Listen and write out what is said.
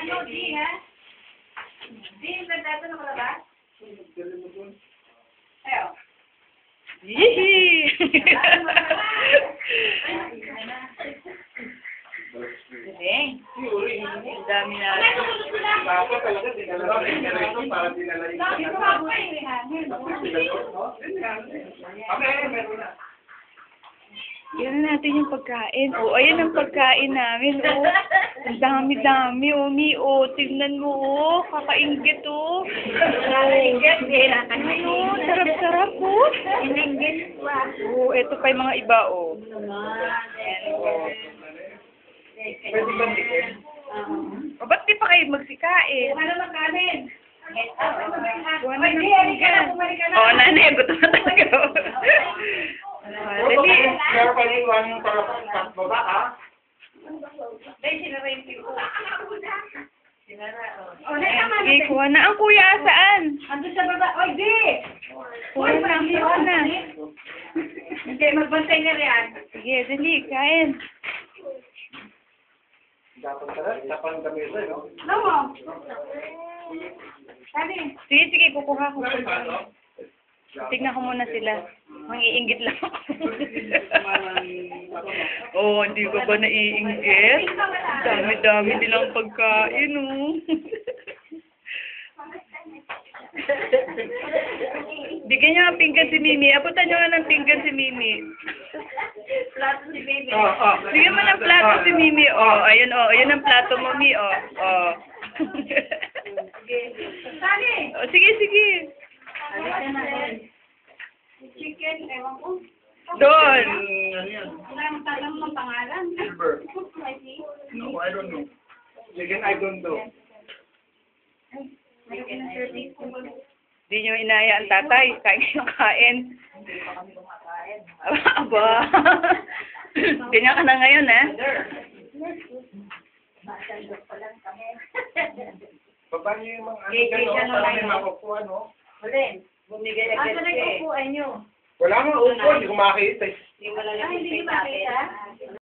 Ano, di, ha? Di, nagdato na palabas? Ayaw. Yee! Galing. Ang dami na. Dapat talaga dinala para dinala yung Ito nga po eh, ha? meron na. Yan na natin yung pagkain. Oh, ayan ang pagkain namin. Oh, ang dami-dami. Oh, Mi. Oh, tignan mo. Oh, kakaingit. Oh. Inggit, di na Oh, sarap-sarap. Oh. Inggit pa. Oh, eto pa yung mga iba. Oh. Pwede ba chicken? Oh, ba't di pa kayo magsikain? Ano lang kanin? Kuha na ng pinggan. Oh, nanay, gutom na talaga. Dali. Pero pwede iwan yung para baba, ha? Dahil sinara yung pinto. Sinara, oh. Sige, kuha na. Ang kuya, saan? Ando sa baba. Oy, di! Kuha na. Hindi, magbantay na riyan. Sige, dali, kain. Dapat talaga, dapat kami ito, no? Ano? Sabi. Sige, kukuha ko. Tignan ko muna sila. Mangiinggit lang ako. Oh, hindi ko ba naiinggit? Dami-dami nilang pagkain, oh. Bigyan niyo ng pinggan si Mimi. Abutan niyo nga ng pinggan si Mimi. Plato si baby. Bigyan mo ng plato si Mimi. Oh, ayun, oh. Ayun ang plato mo, Mi, oh. Oh. Sabi. Oh, sige. Chicken, ewan ko. Doon. Wala nang talang ng pangalan. Silver. No, I don't know. Chicken, I don't know. Di niyo inaya ang tatay. Kain kayo kain. Aba. Ganyan ka na ngayon, eh. Baba niyo yung mga Gagawin para may makukuha, no? Ulen, bumigay na kasi. Asa na yung upuan nyo? Wala nga upo, hindi ko makita. Hindi mo lang nakikita.